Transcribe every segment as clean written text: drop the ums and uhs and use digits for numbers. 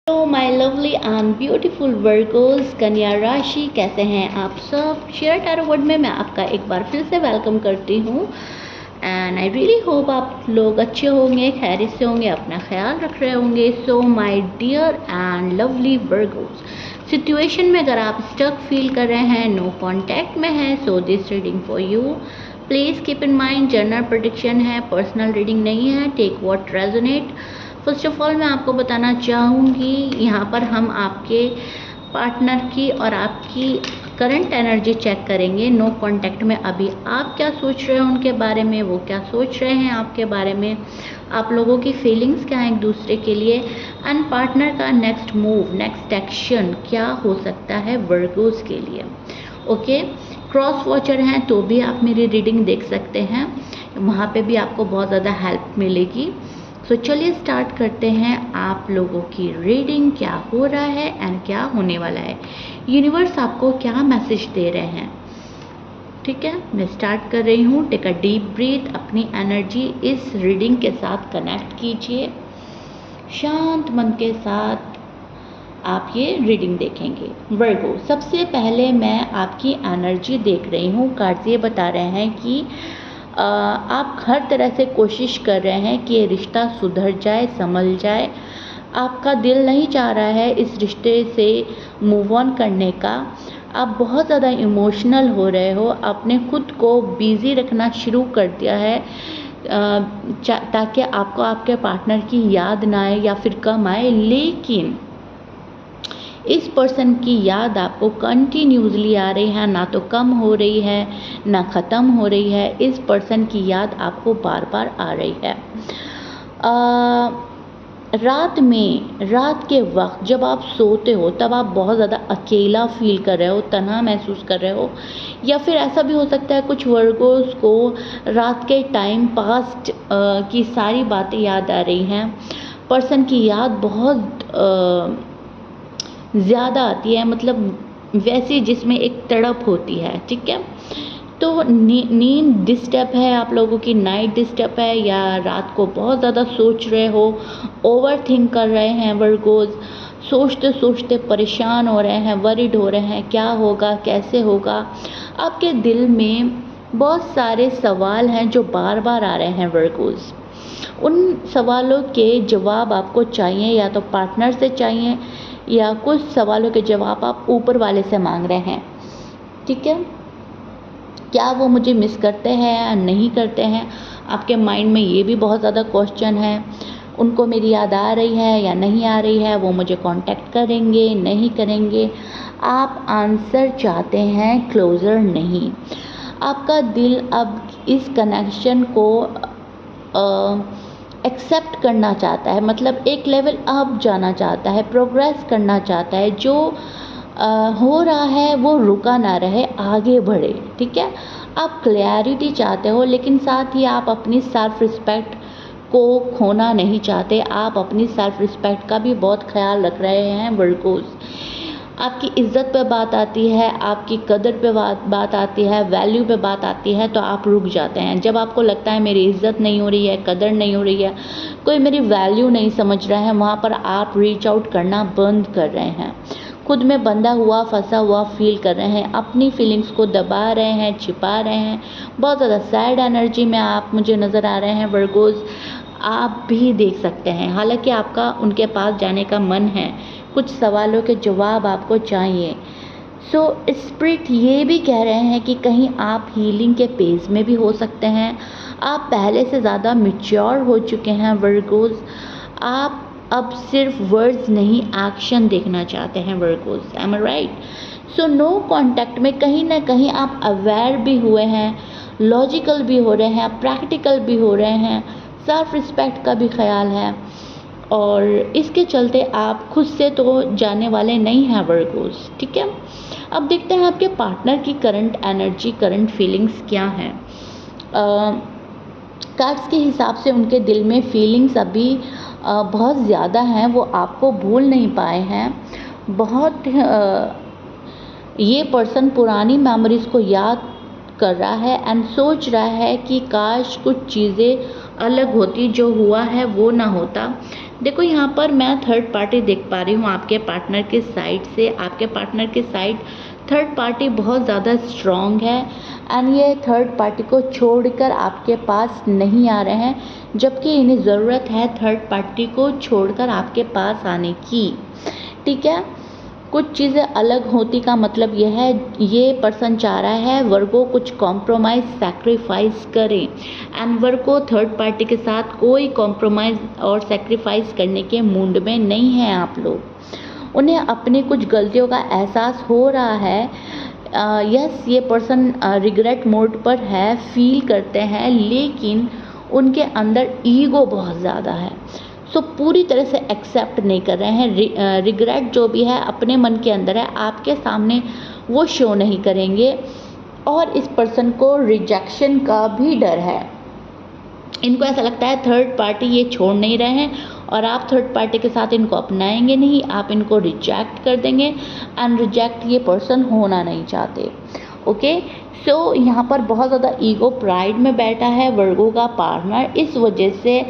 Hello my lovely and beautiful Virgo's कन्या राशि, कैसे हैं आप सब। शेयर टैरो वर्ड में मैं आपका एक बार फिर से वेलकम करती हूँ एंड आई रियली होप आप लोग अच्छे होंगे, खैरियत से होंगे, अपना ख्याल रख रहे होंगे। So my dear and lovely Virgos, situation में अगर आप स्टक फील कर रहे हैं, नो कांटेक्ट में है, so this reading for you. Please keep in mind general prediction है, पर्सनल रीडिंग नहीं है। Take what resonate. First of all मैं आपको बताना चाहूँगी, यहाँ पर हम आपके पार्टनर की और आपकी करंट एनर्जी चेक करेंगे। नो कांटेक्ट में अभी आप क्या सोच रहे हो उनके बारे में, वो क्या सोच रहे हैं आपके बारे में, आप लोगों की फीलिंग्स क्या हैं एक दूसरे के लिए, एंड पार्टनर का नेक्स्ट मूव, नेक्स्ट एक्शन क्या हो सकता है वर्गोस के लिए। ओके, क्रॉस वॉचर हैं तो भी आप मेरी रीडिंग देख सकते हैं, वहाँ पे भी आपको बहुत ज़्यादा हेल्प मिलेगी। सो चलिए स्टार्ट करते हैं आप लोगों की रीडिंग, क्या हो रहा है एंड क्या होने वाला है, यूनिवर्स आपको क्या मैसेज दे रहे हैं। ठीक है, मैं स्टार्ट कर रही हूँ। टेक अ डीप ब्रीथ, अपनी एनर्जी इस रीडिंग के साथ कनेक्ट कीजिए। शांत मन के साथ आप ये रीडिंग देखेंगे। वर्गो, सबसे पहले मैं आपकी एनर्जी देख रही हूँ। कार्ड्स ये बता रहे हैं कि आप हर तरह से कोशिश कर रहे हैं कि ये रिश्ता सुधर जाए, संभल जाए। आपका दिल नहीं चाह रहा है इस रिश्ते से मूव ऑन करने का। आप बहुत ज़्यादा इमोशनल हो रहे हो, आपने खुद को बिज़ी रखना शुरू कर दिया है ताकि आपको आपके पार्टनर की याद ना आए या फिर कम आए, लेकिन इस पर्सन की याद आपको कंटिन्यूसली आ रही है, ना तो कम हो रही है ना ख़त्म हो रही है। इस पर्सन की याद आपको बार बार आ रही है। रात के वक्त जब आप सोते हो तब आप बहुत ज़्यादा अकेला फील कर रहे हो, तन्हा महसूस कर रहे हो, या फिर ऐसा भी हो सकता है कुछ वर्गोस को रात के टाइम पास्ट की सारी बातें याद आ रही हैं। पर्सन की याद बहुत ज़्यादा आती है, मतलब वैसी जिसमें एक तड़प होती है। ठीक है, तो नींद डिस्टर्ब है, आप लोगों की नाइट डिस्टर्ब है, या रात को बहुत ज़्यादा सोच रहे हो, ओवर थिंक कर रहे हैं वर्गोज, सोचते सोचते परेशान हो रहे हैं, वरिड हो रहे हैं, क्या होगा कैसे होगा। आपके दिल में बहुत सारे सवाल हैं जो बार बार आ रहे हैं वर्गोज। उन सवालों के जवाब आपको चाहिए, या तो पार्टनर से चाहिए, या कुछ सवालों के जवाब आप ऊपर वाले से मांग रहे हैं। ठीक है, क्या वो मुझे मिस करते हैं या नहीं करते हैं, आपके माइंड में ये भी बहुत ज़्यादा क्वेश्चन है। उनको मेरी याद आ रही है या नहीं आ रही है, वो मुझे कांटेक्ट करेंगे नहीं करेंगे। आप आंसर चाहते हैं, क्लोजर नहीं। आपका दिल अब इस कनेक्शन को एक्सेप्ट करना चाहता है, मतलब एक लेवल अप जाना चाहता है, प्रोग्रेस करना चाहता है। जो हो रहा है वो रुका ना रहे, आगे बढ़े। ठीक है, आप क्लैरिटी चाहते हो, लेकिन साथ ही आप अपनी सेल्फ रिस्पेक्ट को खोना नहीं चाहते। आप अपनी सेल्फ रिस्पेक्ट का भी बहुत ख्याल रख रहे हैं वर्गोज। आपकी इज़्ज़त पे बात आती है, आपकी कदर पे बात आती है, वैल्यू पे बात आती है, तो आप रुक जाते हैं। जब आपको लगता है मेरी इज़्ज़त नहीं हो रही है, कदर नहीं हो रही है, कोई मेरी वैल्यू नहीं समझ रहा है, वहाँ पर आप रीच आउट करना बंद कर रहे हैं। खुद में बंधा हुआ फंसा हुआ फील कर रहे हैं, अपनी फीलिंग्स को दबा रहे हैं, छिपा रहे हैं। बहुत ज़्यादा सैड एनर्जी में आप मुझे नज़र आ रहे हैं वर्गोज, आप भी देख सकते हैं। हालांकि आपका उनके पास जाने का मन है, कुछ सवालों के जवाब आपको चाहिए। सो स्पिरिट ये भी कह रहे हैं कि कहीं आप हीलिंग के पेज में भी हो सकते हैं। आप पहले से ज़्यादा मैच्योर हो चुके हैं वर्गोज। आप अब सिर्फ वर्ड्स नहीं, एक्शन देखना चाहते हैं वर्गोज। एम आई राइट? सो नो कांटेक्ट में कहीं ना कहीं आप अवेयर भी हुए हैं, लॉजिकल भी हो रहे हैं, प्रैक्टिकल भी हो रहे हैं, सेल्फ रिस्पेक्ट का भी ख्याल है, और इसके चलते आप खुद से तो जाने वाले नहीं हैं वर्गोज। ठीक है, अब देखते हैं आपके पार्टनर की करंट एनर्जी, करंट फीलिंग्स क्या हैं। कार्ड्स के हिसाब से उनके दिल में फीलिंग्स अभी बहुत ज़्यादा हैं, वो आपको भूल नहीं पाए हैं। बहुत ये पर्सन पुरानी मेमोरीज़ को याद कर रहा है एंड सोच रहा है कि काश कुछ चीज़ें अलग होती, जो हुआ है वो ना होता। देखो यहाँ पर मैं थर्ड पार्टी देख पा रही हूँ आपके पार्टनर के साइड से। आपके पार्टनर के साइड थर्ड पार्टी बहुत ज़्यादा स्ट्रॉन्ग है एंड ये थर्ड पार्टी को छोड़कर आपके पास नहीं आ रहे हैं, जबकि इन्हें ज़रूरत है थर्ड पार्टी को छोड़कर आपके पास आने की। ठीक है, कुछ चीज़ें अलग होती का मतलब यह है, ये पर्सन चाह रहा है वर्गो कुछ कॉम्प्रोमाइज़ सैक्रिफाइस करें एंड वर्गो थर्ड पार्टी के साथ कोई कॉम्प्रोमाइज़ और सैक्रिफाइस करने के मूड में नहीं हैं आप लोग। उन्हें अपनी कुछ गलतियों का एहसास हो रहा है। यस, ये पर्सन रिग्रेट मोड पर है, फील करते हैं, लेकिन उनके अंदर ईगो बहुत ज़्यादा है, सो पूरी तरह से एक्सेप्ट नहीं कर रहे हैं। रिग्रेट जो भी है अपने मन के अंदर है, आपके सामने वो शो नहीं करेंगे और इस पर्सन को रिजेक्शन का भी डर है। इनको ऐसा लगता है थर्ड पार्टी ये छोड़ नहीं रहे हैं और आप थर्ड पार्टी के साथ इनको अपनाएंगे नहीं, आप इनको रिजेक्ट कर देंगे एंड रिजेक्ट ये पर्सन होना नहीं चाहते। ओके, सो यहाँ पर बहुत ज़्यादा ईगो प्राइड में बैठा है वर्गो का पार्टनर, इस वजह से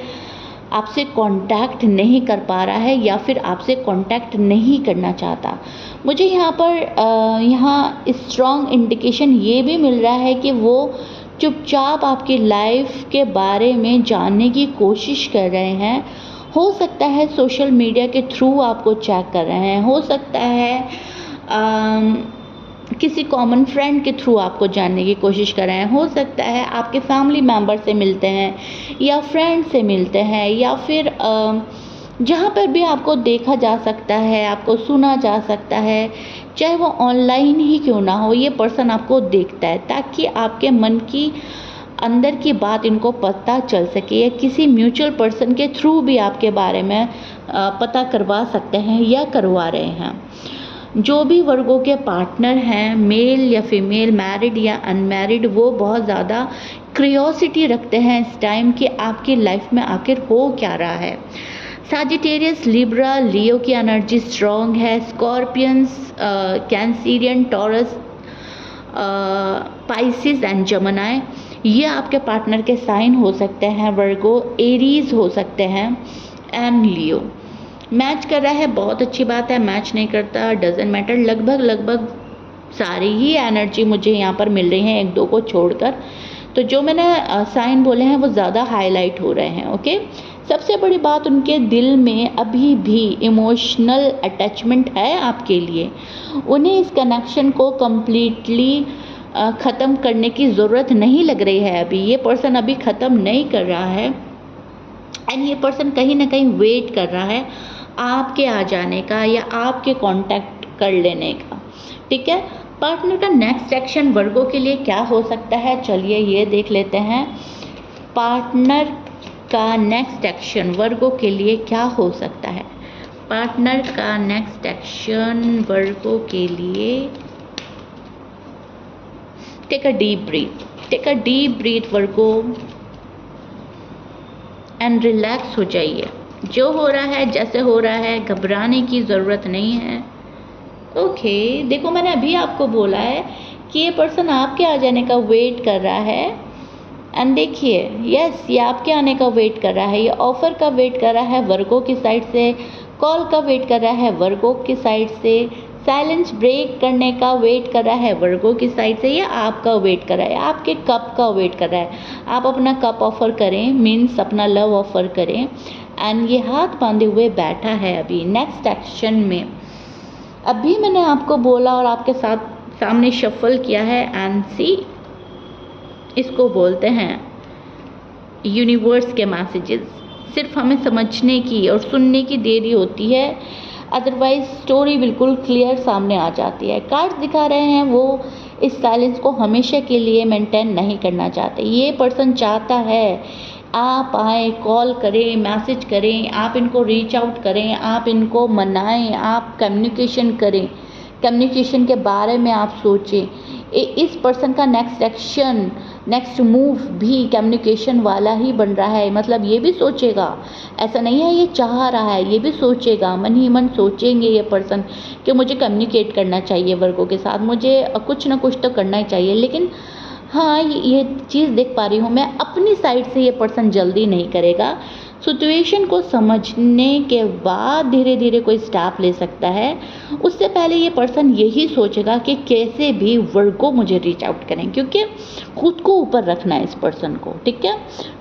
आपसे कांटेक्ट नहीं कर पा रहा है या फिर आपसे कांटेक्ट नहीं करना चाहता। मुझे यहाँ पर यहाँ स्ट्रॉन्ग इंडिकेशन ये भी मिल रहा है कि वो चुपचाप आपकी लाइफ के बारे में जानने की कोशिश कर रहे हैं। हो सकता है सोशल मीडिया के थ्रू आपको चेक कर रहे हैं, हो सकता है किसी कॉमन फ्रेंड के थ्रू आपको जानने की कोशिश कर रहे हैं, हो सकता है आपके फैमिली मेम्बर से मिलते हैं या फ्रेंड से मिलते हैं या फिर जहाँ पर भी आपको देखा जा सकता है, आपको सुना जा सकता है, चाहे वो ऑनलाइन ही क्यों ना हो, ये पर्सन आपको देखता है ताकि आपके मन की अंदर की बात इनको पता चल सके, या किसी म्यूचुअल पर्सन के थ्रू भी आपके बारे में पता करवा सकते हैं या करवा रहे हैं। जो भी वर्गों के पार्टनर हैं, मेल या फीमेल, मैरिड या अनमैरिड, वो बहुत ज़्यादा क्यूरियोसिटी रखते हैं इस टाइम कि आपकी लाइफ में आखिर हो क्या रहा है। सजिटेरियस, लिब्रा, लियो की एनर्जी स्ट्रॉन्ग है। Scorpions, Cancerian, Taurus, Pisces and Gemini, ये आपके पार्टनर के साइन हो सकते हैं। वर्गो, एरीज हो सकते हैं एंड लियो। मैच कर रहा है, बहुत अच्छी बात है। मैच नहीं करता, डजेंट मैटर। लगभग सारी ही एनर्जी मुझे यहाँ पर मिल रही है, एक दो को छोड़कर। तो जो मैंने साइन बोले हैं वो ज़्यादा हाईलाइट हो रहे हैं। ओके, सबसे बड़ी बात, उनके दिल में अभी भी इमोशनल अटैचमेंट है आपके लिए। उन्हें इस कनेक्शन को कम्प्लीटली ख़त्म करने की ज़रूरत नहीं लग रही है अभी। ये पर्सन अभी ख़त्म नहीं कर रहा है एंड ये पर्सन कहीं ना कहीं वेट कर रहा है आपके आ जाने का या आपके कांटेक्ट कर लेने का। ठीक है, पार्टनर का नेक्स्ट एक्शन वर्गो के लिए क्या हो सकता है, चलिए ये देख लेते हैं। पार्टनर का नेक्स्ट एक्शन वर्गो के लिए क्या हो सकता है। पार्टनर का नेक्स्ट एक्शन वर्गो के लिए, take a deep breath Virgo and relax हो जाइए। जो हो रहा है, जैसे हो रहा है, घबराने की ज़रूरत नहीं है। ओके, देखो मैंने अभी आपको बोला है कि ये पर्सन आपके आ जाने का वेट कर रहा है एंड देखिए, यस, ये आपके आने का वेट कर रहा है, ये ऑफ़र का वेट कर रहा है वर्गो की साइड से, कॉल का वेट कर रहा है वर्गो की साइड से, साइलेंस ब्रेक करने का वेट कर रहा है वर्गो की साइड से, या आपका वेट कर रहा है, आपके कप का वेट कर रहा है। आप अपना कप ऑफ़र करें, मीन्स अपना लव ऑफ़र करें एंड ये हाथ बांधे हुए बैठा है अभी नेक्स्ट एक्शन में। अभी मैंने आपको बोला और आपके साथ सामने शफल किया है एंड सी, इसको बोलते हैं यूनिवर्स के मैसेजेस। सिर्फ हमें समझने की और सुनने की देरी होती है, अदरवाइज स्टोरी बिल्कुल क्लियर सामने आ जाती है। कार्ड्स दिखा रहे हैं वो इस साइलेंस को हमेशा के लिए मेंटेन नहीं करना चाहते। ये पर्सन चाहता है आप आए, कॉल करें, मैसेज करें, आप इनको रीच आउट करें, आप इनको मनाएं, आप कम्युनिकेशन करें, कम्युनिकेशन के बारे में आप सोचें। इस पर्सन का नेक्स्ट एक्शन, नेक्स्ट मूव भी कम्युनिकेशन वाला ही बन रहा है। मतलब ये भी सोचेगा, ऐसा नहीं है ये चाह रहा है, ये भी सोचेगा, मन ही मन सोचेंगे ये पर्सन कि मुझे कम्युनिकेट करना चाहिए वर्गों के साथ, मुझे कुछ ना कुछ तो करना ही चाहिए। लेकिन हाँ, ये चीज़ देख पा रही हूँ मैं, अपनी साइड से ये पर्सन जल्दी नहीं करेगा। सिचुएशन को समझने के बाद धीरे धीरे कोई स्टेप ले सकता है। उससे पहले ये पर्सन यही सोचेगा कि कैसे भी वर्गो मुझे रीच आउट करें, क्योंकि खुद को ऊपर रखना है इस पर्सन को, ठीक है।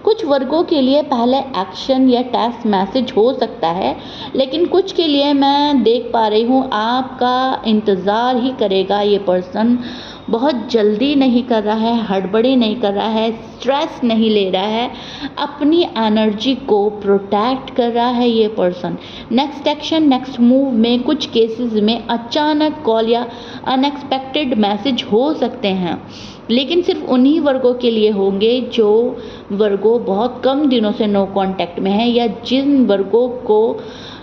कुछ वर्गों के लिए पहले एक्शन या टेक्स्ट मैसेज हो सकता है, लेकिन कुछ के लिए मैं देख पा रही हूँ आपका इंतज़ार ही करेगा ये पर्सन। बहुत जल्दी नहीं कर रहा है, हड़बड़ी नहीं कर रहा है, स्ट्रेस नहीं ले रहा है, अपनी एनर्जी को प्रोटेक्ट कर रहा है ये person. Next action, next move में कुछ केसेस में अचानक कॉल या अनएक्सपेक्टेड मैसेज हो सकते हैं, लेकिन सिर्फ उन्हीं वर्गों के लिए होंगे जो वर्गों बहुत कम दिनों से नो कांटेक्ट में है, या जिन वर्गों को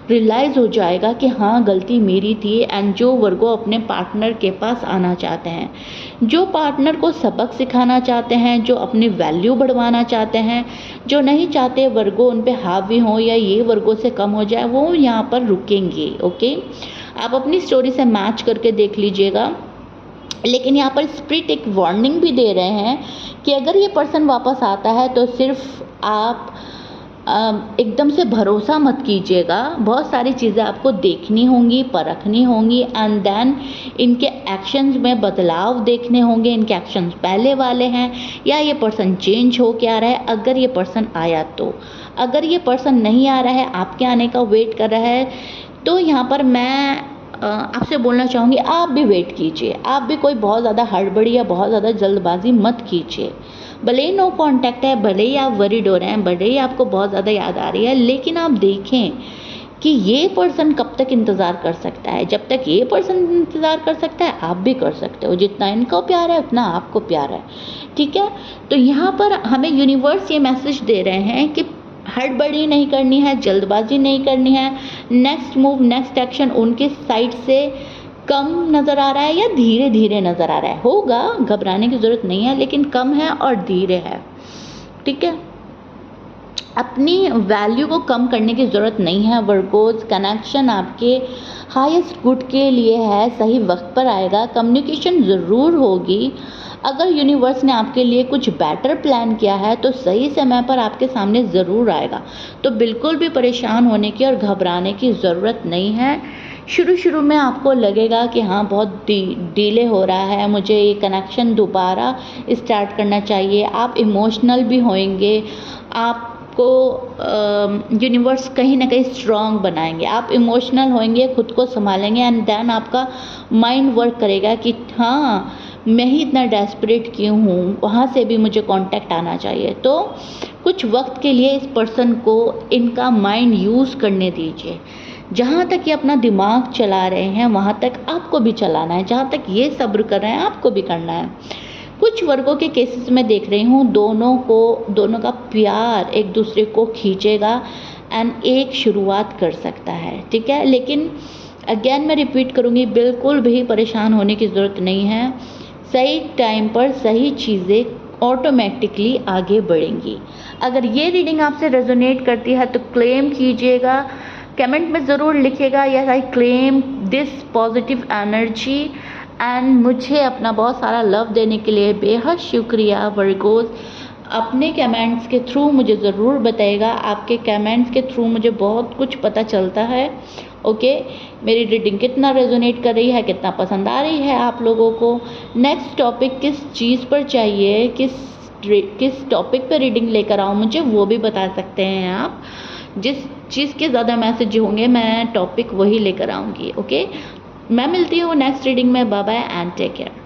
रियलाइज़ हो जाएगा कि हाँ गलती मेरी थी, एंड जो वर्गो अपने पार्टनर के पास आना चाहते हैं, जो पार्टनर को सबक सिखाना चाहते हैं, जो अपनी वैल्यू बढ़वाना चाहते हैं, जो नहीं चाहते वर्गो उन पे हावी हों या ये वर्गों से कम हो जाए, वो यहाँ पर रुकेंगे। ओके, आप अपनी स्टोरी से मैच करके देख लीजिएगा। लेकिन यहाँ पर स्पिरिट एक वार्निंग भी दे रहे हैं कि अगर ये पर्सन वापस आता है तो सिर्फ आप एकदम से भरोसा मत कीजिएगा। बहुत सारी चीज़ें आपको देखनी होंगी, परखनी होंगी, एंड देन इनके एक्शंस में बदलाव देखने होंगे। इनके एक्शंस पहले वाले हैं या ये पर्सन चेंज हो के आ रहा है, अगर ये पर्सन आया तो। अगर ये पर्सन नहीं आ रहा है, आपके आने का वेट कर रहा है, तो यहाँ पर मैं आपसे बोलना चाहूँगी आप भी वेट कीजिए। आप भी कोई बहुत ज़्यादा हड़बड़ी या बहुत ज़्यादा जल्दबाजी मत कीजिए। भले ही नो कांटेक्ट है, भले ही आप वरीड हो रहे हैं, भले ही आपको बहुत ज़्यादा याद आ रही है, लेकिन आप देखें कि ये पर्सन कब तक इंतज़ार कर सकता है। जब तक ये पर्सन इंतज़ार कर सकता है, आप भी कर सकते हो। जितना इनको प्यार है उतना आपको प्यार है, ठीक है। तो यहाँ पर हमें यूनिवर्स ये मैसेज दे रहे हैं कि हड़बड़ी नहीं करनी है, जल्दबाजी नहीं करनी है। नेक्स्ट मूव, नेक्स्ट एक्शन उनके साइड से कम नज़र आ रहा है या धीरे धीरे नज़र आ रहा है। होगा, घबराने की ज़रूरत नहीं है, लेकिन कम है और धीरे है, ठीक है। अपनी वैल्यू को कम करने की ज़रूरत नहीं है वर्गोज। कनेक्शन आपके हाईएस्ट गुड के लिए है, सही वक्त पर आएगा, कम्युनिकेशन ज़रूर होगी। अगर यूनिवर्स ने आपके लिए कुछ बेटर प्लान किया है तो सही समय पर आपके सामने ज़रूर आएगा। तो बिल्कुल भी परेशान होने की और घबराने की ज़रूरत नहीं है। शुरू में आपको लगेगा कि हाँ बहुत डिले हो रहा है, मुझे ये कनेक्शन दोबारा स्टार्ट करना चाहिए। आप इमोशनल भी होंगे, आपको यूनिवर्स कहीं ना कहीं स्ट्रॉन्ग बनाएंगे। आप इमोशनल होंगे, खुद को संभालेंगे, एंड देन आपका माइंड वर्क करेगा कि हाँ मैं ही इतना डेस्परेट क्यों हूँ, वहाँ से भी मुझे कांटेक्ट आना चाहिए। तो कुछ वक्त के लिए इस पर्सन को इनका माइंड यूज़ करने दीजिए। जहाँ तक ये अपना दिमाग चला रहे हैं वहाँ तक आपको भी चलाना है, जहाँ तक ये सब्र कर रहे हैं आपको भी करना है। कुछ वर्गों के केसेस में देख रही हूँ दोनों का प्यार एक दूसरे को खींचेगा एंड एक शुरुआत कर सकता है, ठीक है। लेकिन अगेन मैं रिपीट करूँगी, बिल्कुल भी परेशान होने की ज़रूरत नहीं है। सही टाइम पर सही चीज़ें ऑटोमेटिकली आगे बढ़ेंगी। अगर ये रीडिंग आपसे रेजोनेट करती है तो क्लेम कीजिएगा, कमेंट में ज़रूर लिखिएगा yes I claim this positive energy. And मुझे अपना बहुत सारा लव देने के लिए बेहद शुक्रिया वर्गोज़। अपने कमेंट्स के थ्रू मुझे ज़रूर बताइएगा, आपके कमेंट्स के थ्रू मुझे बहुत कुछ पता चलता है। ओके, मेरी रीडिंग कितना रेजोनेट कर रही है, कितना पसंद आ रही है आप लोगों को, नेक्स्ट टॉपिक किस चीज़ पर चाहिए, किस टॉपिक पर रीडिंग लेकर आऊँ मुझे वो भी बता सकते हैं आप। जिस चीज़ के ज़्यादा मैसेज होंगे मैं टॉपिक वही लेकर आऊँगी। ओके, मैं मिलती हूँ नेक्स्ट रीडिंग में। Bye bye and take care.